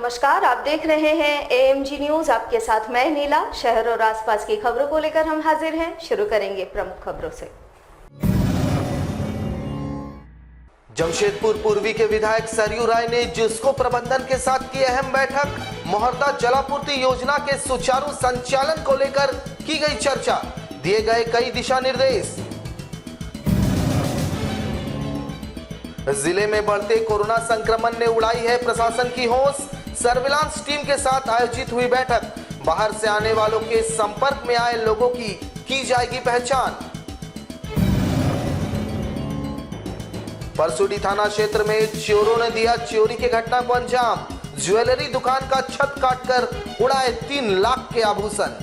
नमस्कार, आप देख रहे हैं एएमजी न्यूज। आपके साथ मैं नीला। शहर और आसपास की खबरों को लेकर हम हाजिर हैं। शुरू करेंगे प्रमुख खबरों से। जमशेदपुर पूर्वी के विधायक सरयू राय ने जुस्को प्रबंधन के साथ की अहम बैठक। मोहर्दा जलापूर्ति योजना के सुचारू संचालन को लेकर की गई चर्चा, दिए गए कई दिशा निर्देश। जिले में बढ़ते कोरोना संक्रमण ने उड़ाई है प्रशासन की होश। सर्विलांस टीम के साथ आयोजित हुई बैठक, बाहर से आने वालों के संपर्क में आए लोगों की जाएगी पहचान। परसुडी थाना क्षेत्र में चोरों ने दिया चोरी की घटना को अंजाम। ज्वेलरी दुकान का छत काटकर उड़ाए 3 लाख के आभूषण।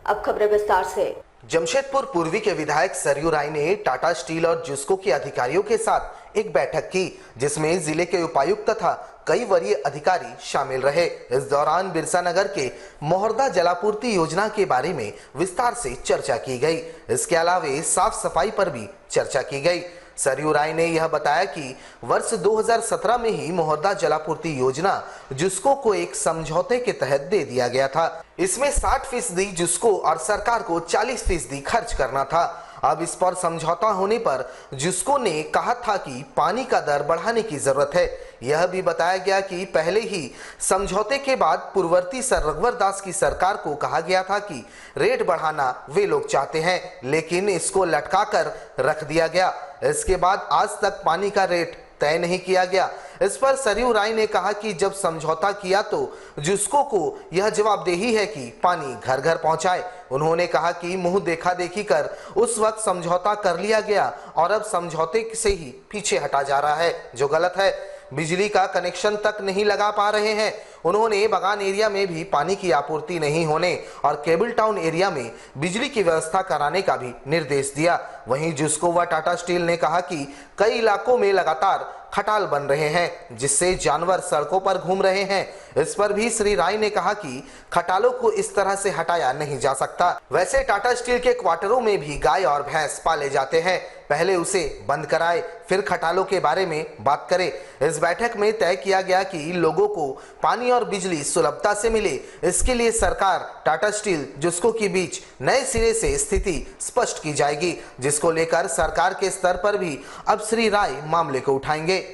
अब खबरें विस्तार से। जमशेदपुर पूर्वी के विधायक सरयू राय ने टाटा स्टील और जुस्को के अधिकारियों के साथ एक बैठक की, जिसमें जिले के उपायुक्त तथा कई वरीय अधिकारी शामिल रहे। इस दौरान बिरसा नगर के मोहर्दा जलापूर्ति योजना के बारे में विस्तार से चर्चा की गई। इसके अलावे साफ सफाई पर भी चर्चा की गई। सरयू राय ने यह बताया कि वर्ष 2017 में ही मोहर्दा जलापूर्ति योजना जुस्को को एक समझौते के तहत दे दिया गया था। इसमें 60% जुस्को और सरकार को 40% खर्च करना था। अब इस पर समझौता होने पर जुस्को ने कहा था कि पानी का दर बढ़ाने की जरूरत है। यह भी बताया गया कि पहले ही समझौते के बाद पूर्ववर्ती सर रघुवर दास की सरकार को कहा गया था कि रेट बढ़ाना वे लोग चाहते हैं, लेकिन इसको लटका कर रख दिया गया। इसके बाद आज तक पानी का रेट तय नहीं किया गया। इस पर सरयू राय ने कहा कि जब समझौता किया तो जुस्को को यह जवाबदेही है कि पानी घर घर पहुंचाए। उन्होंने कहा कि मुंह देखा देखी कर उस वक्त समझौता कर लिया गया और अब समझौते से ही पीछे हटा जा रहा है, जो गलत है। बिजली का कनेक्शन तक नहीं लगा पा रहे हैं। उन्होंने बगान एरिया में भी पानी की आपूर्ति नहीं होने और केबल टाउन एरिया में बिजली की व्यवस्था कराने का भी निर्देश दिया। वहीं जुस्को व टाटा स्टील ने कहा कि कई इलाकों में लगातार खटाल बन रहे हैं, जिससे जानवर सड़कों पर घूम रहे हैं। इस पर भी श्री राय ने कहा कि खटालों को इस तरह से हटाया नहीं जा सकता। वैसे टाटा स्टील के क्वार्टरों में भी गाय और भैंस पाले जाते हैं, पहले उसे बंद कराए फिर खटालों के बारे में बात करें। इस बैठक में तय किया गया कि लोगों को पानी और बिजली सुलभता से मिले, इसके लिए सरकार टाटा स्टील जुस्को के बीच नए सिरे से स्थिति स्पष्ट की जाएगी, जिसको लेकर सरकार के स्तर पर भी अब श्री राय मामले को उठाएंगे।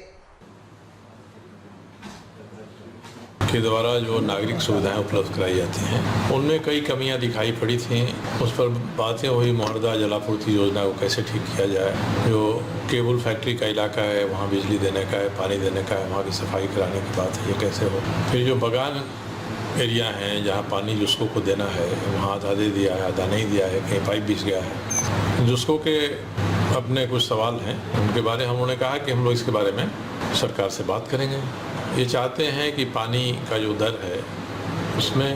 के द्वारा जो नागरिक सुविधाएं उपलब्ध कराई जाती हैं, उनमें कई कमियां दिखाई पड़ी थी। उस पर बातें हुई मोहर्दा जलापूर्ति योजना को कैसे ठीक किया जाए। जो केबल फैक्ट्री का इलाका है, वहाँ बिजली देने का है, पानी देने का है, वहाँ की सफाई कराने की बात है, ये कैसे हो। फिर जो बगान एरिया हैं जहाँ पानी जुस्को को देना है, वहाँ आधा दे दिया है, आधा नहीं दिया है, कहीं पाइप बिछ गया है। जुस्को के अपने कुछ सवाल हैं, उनके बारे में उन्होंने कहा कि हम लोग इसके बारे में सरकार से बात करेंगे। ये चाहते हैं कि पानी का जो दर है उसमें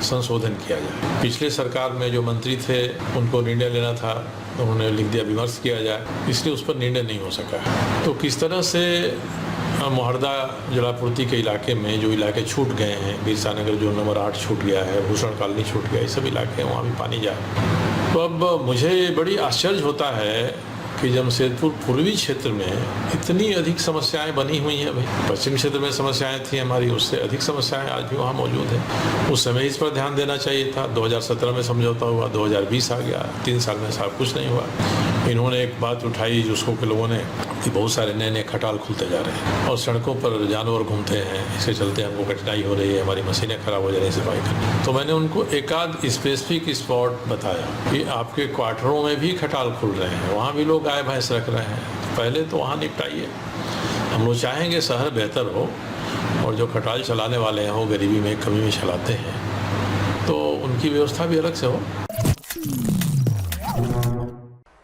संशोधन किया जाए। पिछले सरकार में जो मंत्री थे उनको निर्णय लेना था, उन्होंने लिख दिया विमर्श किया जाए, इसलिए उस पर निर्णय नहीं हो सका। तो किस तरह से मोहर्दा जलापूर्ति के इलाके में जो इलाके छूट गए हैं, बिरसा नगर जो नंबर 8 छूट गया है, भूषण कॉलोनी छूट गया, ये सब इलाके हैं, वहाँ भी पानी जाए। तो अब मुझे बड़ी आश्चर्य होता है कि जमशेदपुर पूर्वी क्षेत्र में इतनी अधिक समस्याएं बनी हुई हैं। भाई पश्चिम क्षेत्र में समस्याएं थी हमारी, उससे अधिक समस्याएं आज भी वहाँ मौजूद हैं। उस समय इस पर ध्यान देना चाहिए था। 2017 में समझौता हुआ, 2020 आ गया, 3 साल में सब कुछ नहीं हुआ। इन्होंने एक बात उठाई जुस्को के लोगों ने कि बहुत सारे नए नए खटाल खुलते जा रहे हैं और सड़कों पर जानवर घूमते हैं, इसके चलते हमको कठिनाई हो रही है, हमारी मशीनें खराब हो जा रही सफाई करने। तो मैंने उनको एक आध स्पेसिफिक स्पॉट बताया कि आपके क्वार्टरों में भी खटाल खुल रहे हैं, वहाँ भी लोग गाय भैंस रख रहे हैं, तो पहले तो वहाँ निपटाइए। हम लोग चाहेंगे शहर बेहतर हो और जो खटाल चलाने वाले हैं वो गरीबी में कमी में चलाते हैं, तो उनकी व्यवस्था भी अलग से हो।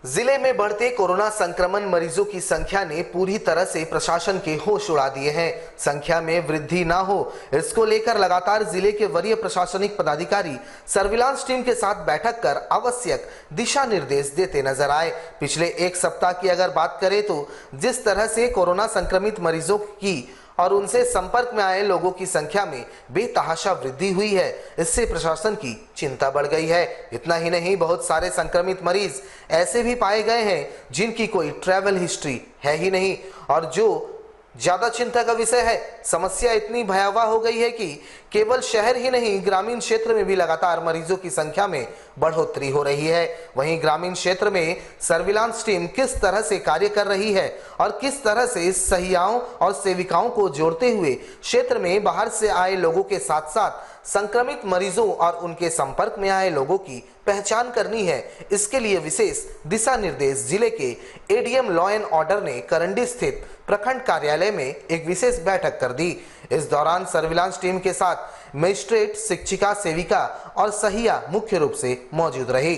जिले में बढ़ते कोरोना संक्रमण मरीजों की संख्या ने पूरी तरह से प्रशासन के होश उड़ा दिए हैं। संख्या में वृद्धि ना हो, इसको लेकर लगातार जिले के वरीय प्रशासनिक पदाधिकारी सर्विलांस टीम के साथ बैठक कर आवश्यक दिशा निर्देश देते नजर आए। पिछले 1 सप्ताह की अगर बात करें तो जिस तरह से कोरोना संक्रमित मरीजों की और उनसे संपर्क में आए लोगों की संख्या में बेतहाशा वृद्धि हुई है। इससे प्रशासन की चिंता बढ़ गई है। इतना ही नहीं, बहुत सारे संक्रमित मरीज ऐसे भी पाए गए हैं जिनकी कोई ट्रैवल हिस्ट्री है ही नहीं। और जो ज्यादा चिंता का विषय है, समस्या इतनी भयावह हो गई है कि केवल शहर ही नहीं, ग्रामीण क्षेत्र में भी लगातार मरीजों की संख्या में बढ़ोतरी हो रही है। वहीं ग्रामीण क्षेत्र में सर्विलांस टीम किस तरह से कार्य कर रही है और किस तरह से सहियाओं और सेविकाओं को जोड़ते हुए क्षेत्र में बाहर से आए लोगों के साथ साथ संक्रमित मरीजों और उनके संपर्क में आए लोगों की पहचान करनी है, इसके लिए विशेष दिशा निर्देश जिले के एडीएम लॉ एंड ऑर्डर ने करंडी स्थित प्रखंड कार्यालय में एक विशेष बैठक कर दी। इस दौरान सर्विलांस टीम के साथ मजिस्ट्रेट, शिक्षिका, सेविका और सहिया मुख्य रूप से मौजूद रही।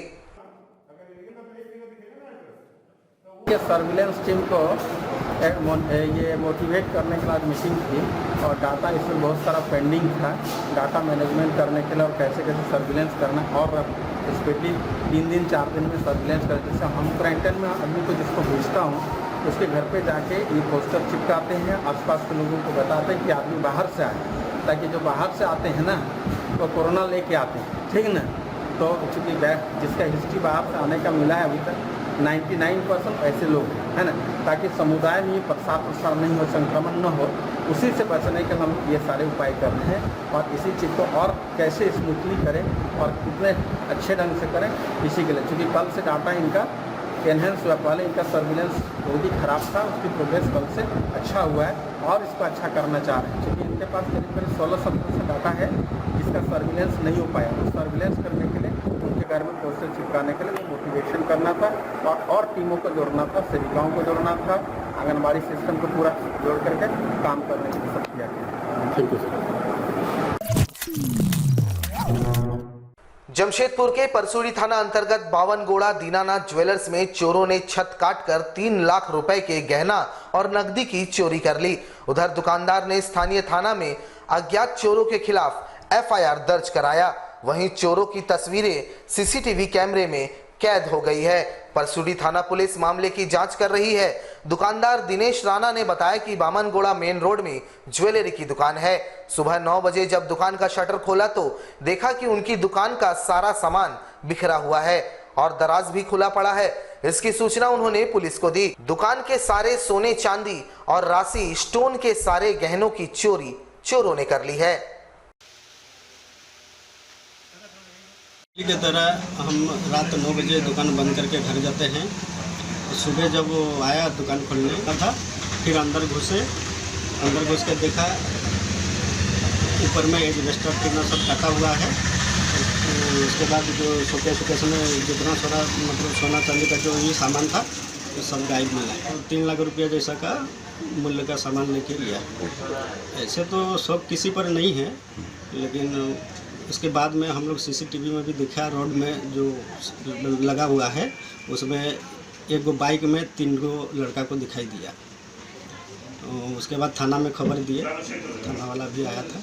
सर्विलांस टीम को ये मोटिवेट करने के बाद मीटिंग थी और डाटा इसमें बहुत सारा पेंडिंग था, डाटा मैनेजमेंट करने के लिए और कैसे कैसे सर्विलेंस करना और स्पेशली 3 दिन 4 दिन में सर्विलेंस करते। जैसे हम क्वारंटाइन में आदमी को जिसको भेजता हूँ उसके घर पे जाके ये पोस्टर चिपकाते हैं, आसपास के लोगों को बताते हैं कि आदमी बाहर से आए, ताकि जो बाहर से आते हैं ना तो कोरोना लेके आते हैं, ठीक ना। तो चूँकि जिसका हिस्ट्री बाहर से आने का मिला है अभी तक 99% ऐसे लोग हैं ना, ताकि समुदाय में प्रसार नहीं हो, संक्रमण न हो, उसी से बचने के हम ये सारे उपाय कर रहे हैं। और इसी चीज़ को और कैसे स्मूथली करें और कितने अच्छे ढंग से करें, इसी के लिए चूँकि कल से डाटा इनका एनहेंस हुआ। पहले इनका सर्विलेंस बहुत ही खराब था, उसकी प्रोग्रेस कल से अच्छा हुआ है और इसको अच्छा करना चाह रहे हैं। क्योंकि इनके पास करीब 16-17 डाटा है जिसका सर्विलेंस नहीं हो पाया। तो सर्विलेंस करने के लिए उनके घर में पोस्टर चिपकाने के लिए मोटिवेशन करना था और टीमों को जोड़ना था, सेविकाओं को जोड़ना था, आंगनबाड़ी सिस्टम को पूरा जोड़ करके काम करने के लिए सब किया गया। Thank you sir. जमशेदपुर के परसूड़ी थाना अंतर्गत बावनगोड़ा दीनानाथ ज्वेलर्स में चोरों ने छत काटकर 3 लाख रुपए के गहना और नकदी की चोरी कर ली। उधर दुकानदार ने स्थानीय थाना में अज्ञात चोरों के खिलाफ एफआईआर दर्ज कराया। वहीं चोरों की तस्वीरें सीसीटीवी कैमरे में कैद हो गई है। परसूड़ी थाना पुलिस मामले की जांच कर रही है। दुकानदार दिनेश राणा ने बताया कि बामनगोड़ा मेन रोड में ज्वेलरी की दुकान है। सुबह 9 बजे जब दुकान का शटर खोला तो देखा कि उनकी दुकान का सारा सामान बिखरा हुआ है और दराज भी खुला पड़ा है। इसकी सूचना उन्होंने पुलिस को दी। दुकान के सारे सोने चांदी और राशि स्टोन के सारे गहनों की चोरी चोरों ने कर ली है। की तरह हम रात 9 बजे दुकान बंद करके घर जाते हैं। सुबह जब वो आया दुकान खोलने का था, फिर अंदर घुस के देखा ऊपर में एडवेस्टर टीना सब कटा हुआ है। उसके बाद जो शोकेस में जितना सारा मतलब सोना चांदी का जो ये सामान था वो सब गायब मिला। 3 लाख रुपया जैसा का मूल्य का सामान लेके लिया। ऐसे तो सब किसी पर नहीं है, लेकिन उसके बाद में हम लोग सीसीटीवी में भी देखा, रोड में जो लगा हुआ है उसमें एक गो बाइक में 3 गो लड़का को दिखाई दिया। तो उसके बाद थाना में खबर दिए, थाना वाला भी आया था।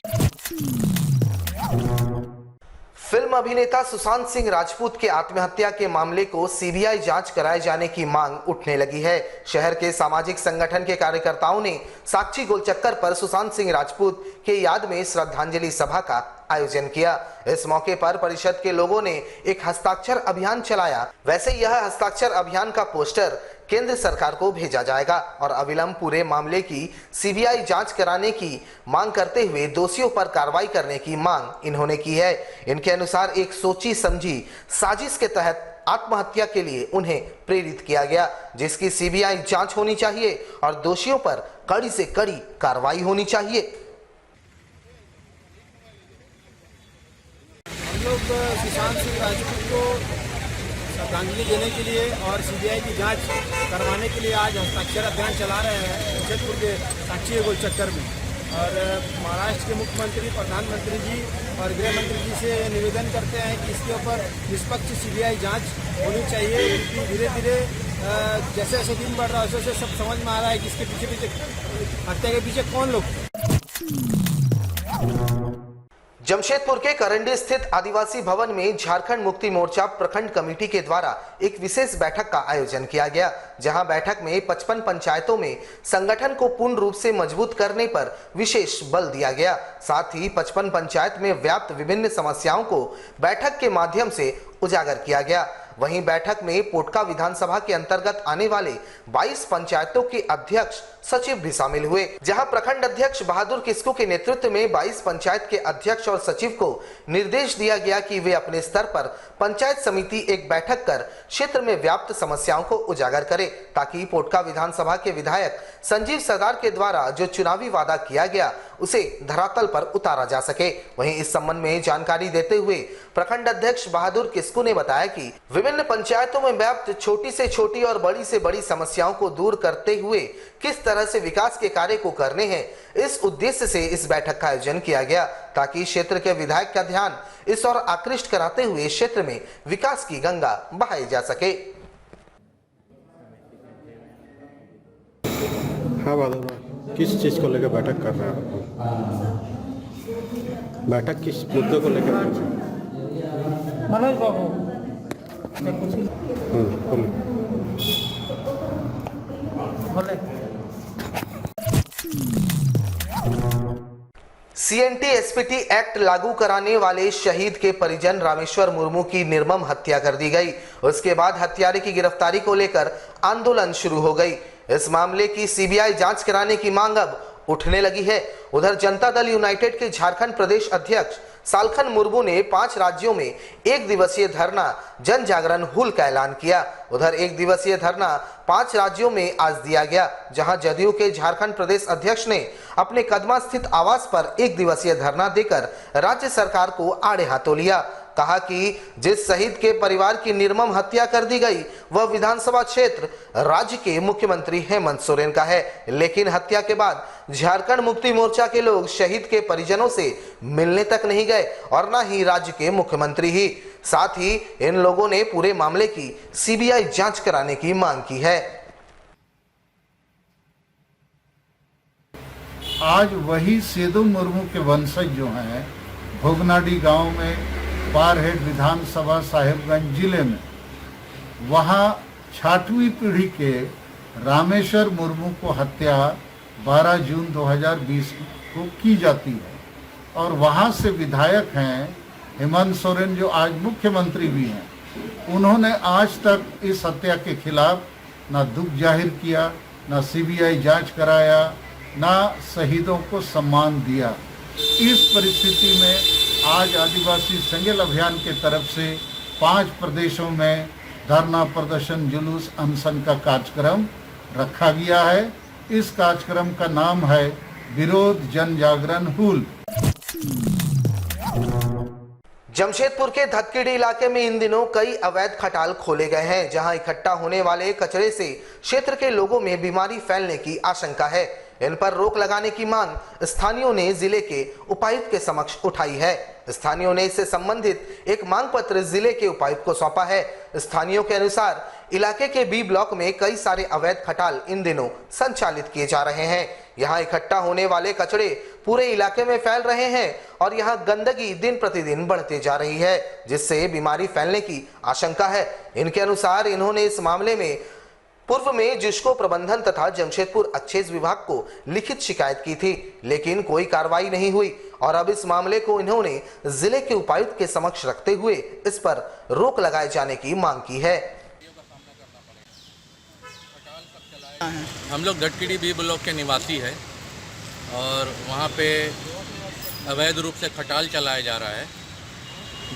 फिल्म अभिनेता सुशांत सिंह राजपूत के आत्महत्या के मामले को सीबीआई जांच कराए जाने की मांग उठने लगी है। शहर के सामाजिक संगठन के कार्यकर्ताओं ने साक्षी गोलचक्कर पर सुशांत सिंह राजपूत के याद में श्रद्धांजलि सभा का आयोजन किया। इस मौके पर परिषद के लोगों ने एक हस्ताक्षर अभियान चलाया। वैसे यह हस्ताक्षर अभियान का पोस्टर केंद्र सरकार को भेजा जाएगा और अविलंब पूरे मामले की सीबीआई जांच कराने की मांग करते हुए दोषियों पर कार्रवाई करने की मांग इन्होंने की है। इनके अनुसार एक सोची समझी साजिश के तहत आत्महत्या के लिए उन्हें प्रेरित किया गया, जिसकी सीबीआई जांच होनी चाहिए और दोषियों पर कड़ी से कड़ी कार्रवाई होनी चाहिए। हम लोग सुशांत सिंह राजपूत को श्रद्धांजलि देने के लिए और सीबीआई की जांच करवाने के लिए आज हस्ताक्षर अभियान चला रहे हैं जमशेदपुर के साक्षी गोलचक्कर में। और महाराष्ट्र के मुख्यमंत्री, प्रधानमंत्री जी और गृह मंत्री जी से निवेदन करते हैं कि इसके ऊपर निष्पक्ष सीबीआई जांच होनी चाहिए, क्योंकि धीरे धीरे जैसे जैसे दिन बढ़ रहा है वैसे सब समझ में आ रहा है कि इसके पीछे हत्या के पीछे कौन लोग। जमशेदपुर के करंडी स्थित आदिवासी भवन में झारखंड मुक्ति मोर्चा प्रखंड कमेटी के द्वारा एक विशेष बैठक का आयोजन किया गया, जहां बैठक में 55 पंचायतों में संगठन को पूर्ण रूप से मजबूत करने पर विशेष बल दिया गया। साथ ही 55 पंचायत में व्याप्त विभिन्न समस्याओं को बैठक के माध्यम से उजागर किया गया। वहीं बैठक में पोटका विधानसभा के अंतर्गत आने वाले 22 पंचायतों के अध्यक्ष सचिव भी शामिल हुए, जहां प्रखंड अध्यक्ष बहादुर किस्कू के नेतृत्व में 22 पंचायत के अध्यक्ष और सचिव को निर्देश दिया गया कि वे अपने स्तर पर पंचायत समिति एक बैठक कर क्षेत्र में व्याप्त समस्याओं को उजागर करें, ताकि पोटका विधानसभा के विधायक संजीव सरदार के द्वारा जो चुनावी वादा किया गया उसे धरातल पर उतारा जा सके। वहीं इस संबंध में जानकारी देते हुए प्रखंड अध्यक्ष बहादुर किस्कू ने बताया कि विभिन्न पंचायतों में व्याप्त छोटी से छोटी और बड़ी से बड़ी समस्याओं को दूर करते हुए किस तरह से विकास के कार्य को करने हैं, इस उद्देश्य से इस बैठक का आयोजन किया गया, ताकि क्षेत्र के विधायक का ध्यान इस ओर आकृष्ट कराते हुए क्षेत्र में विकास की गंगा बहाई जा सके। हाँ बहादुर, किस चीज़ को लेकर बैठक कर रहे हैं? बैठक किस मुद्दे को लेकर? मनोज बाबू बोले। सीएनटी एसपीटी एक्ट लागू कराने वाले शहीद के परिजन रामेश्वर मुर्मू की निर्मम हत्या कर दी गई। उसके बाद हत्यारे की गिरफ्तारी को लेकर आंदोलन शुरू हो गई। इस मामले की सीबीआई जांच कराने की मांग अब उठने लगी है। उधर जनता दल यूनाइटेड के झारखंड प्रदेश अध्यक्ष सालखन मुर्मू ने 5 राज्यों में 1 दिवसीय धरना जन जागरण हुल का ऐलान किया। उधर 1 दिवसीय धरना 5 राज्यों में आज दिया गया, जहां जदयू के झारखंड प्रदेश अध्यक्ष ने अपने कदमा स्थित आवास पर 1 दिवसीय धरना देकर राज्य सरकार को आड़े हाथों लिया। कहा कि जिस शहीद के परिवार की निर्मम हत्या कर दी गई वह विधानसभा क्षेत्र राज्य के मुख्यमंत्री हेमंत सोरेन का है, लेकिन हत्या के बाद झारखंड मुक्ति मोर्चा के लोग शहीद के परिजनों से मिलने तक नहीं गए और न ही राज्य के मुख्यमंत्री ही। साथ ही इन लोगों ने पूरे मामले की सीबीआई जांच कराने की मांग की है। आज वही सेदू मुर्मू के वंशज जो हैं भोगनाडी गांव में बारहेड विधानसभा साहिबगंज जिले में, वहां 6वीं पीढ़ी के रामेश्वर मुर्मू को हत्या 12 जून 2020 को की जाती है और वहां से विधायक हैं हेमंत सोरेन जो आज मुख्यमंत्री भी हैं। उन्होंने आज तक इस हत्या के खिलाफ ना दुख जाहिर किया, ना सीबीआई जांच कराया, ना शहीदों को सम्मान दिया। इस परिस्थिति में आज आदिवासी संगेल अभियान के तरफ से 5 प्रदेशों में धरना प्रदर्शन जुलूस अनशन का कार्यक्रम रखा गया है। इस कार्यक्रम का नाम है विरोध जन जागरण हुल। जमशेदपुर के धतकीडी इलाके में इन दिनों कई अवैध खटाल खोले गए हैं, जहां इकट्ठा होने वाले कचरे से क्षेत्र के लोगों में बीमारी फैलने की आशंका है। इन पर रोक लगाने की मांग स्थानीयों ने जिले के उपायुक्त के समक्ष उठाई है। स्थानीयों ने इससे संबंधित एक मांग पत्र जिले के उपायुक्त को सौंपा है। स्थानीयों के अनुसार इलाके के बी ब्लॉक में कई सारे अवैध खटाल इन दिनों संचालित किए जा रहे हैं। यहाँ इकट्ठा होने वाले कचरे पूरे इलाके में फैल रहे हैं और यहाँ गंदगी दिन प्रतिदिन बढ़ती जा रही है, जिससे बीमारी फैलने की आशंका है। इनके अनुसार इन्होंने इस मामले में पूर्व में जिसको प्रबंधन तथा जमशेदपुर एक्साइज विभाग को लिखित शिकायत की थी, लेकिन कोई कार्रवाई नहीं हुई और अब इस मामले को इन्होंने जिले के उपायुक्त के समक्ष रखते हुए इस पर रोक लगाए जाने की मांग की है। हम लोग धतकीडी बी ब्लॉक के निवासी है और वहाँ पे अवैध रूप से खटाल चलाया जा रहा है,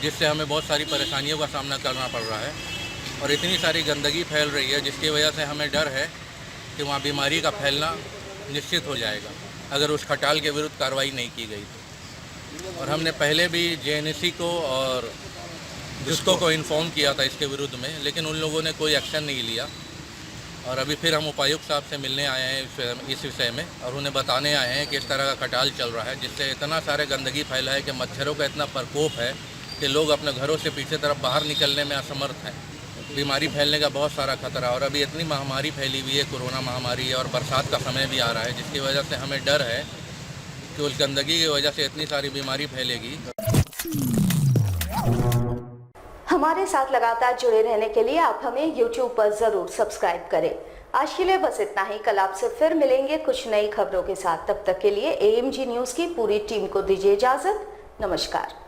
जिससे हमें बहुत सारी परेशानियों का सामना करना पड़ रहा है और इतनी सारी गंदगी फैल रही है, जिसकी वजह से हमें डर है कि वहाँ बीमारी का फैलना निश्चित हो जाएगा अगर उस खटाल के विरुद्ध कार्रवाई नहीं की गई तो। और हमने पहले भी जेएनएससी को और जिसको को इन्फॉर्म किया था इसके विरुद्ध में, लेकिन उन लोगों ने कोई एक्शन नहीं लिया और अभी फिर हम उपायुक्त साहब से मिलने आए हैं इस विषय में और उन्हें बताने आए हैं कि इस तरह का खटाल चल रहा है, जिससे इतना सारे गंदगी फैला है कि मच्छरों का इतना प्रकोप है कि लोग अपने घरों से पीछे तरफ बाहर निकलने में असमर्थ हैं। बीमारी फैलने का बहुत सारा खतरा और अभी इतनी महामारी फैली हुई है, कोरोना महामारी और बरसात का समय भी आ रहा है, जिसकी वजह से हमें डर है कि उस गंदगी की वजह से इतनी सारी बीमारी फैलेगी। हमारे साथ लगातार जुड़े रहने के लिए आप हमें YouTube पर जरूर सब्सक्राइब करें। आज के लिए बस इतना ही। कल आपसे फिर मिलेंगे कुछ नई खबरों के साथ। तब तक के लिए AMG न्यूज़ की पूरी टीम को दीजिए इजाजत। नमस्कार।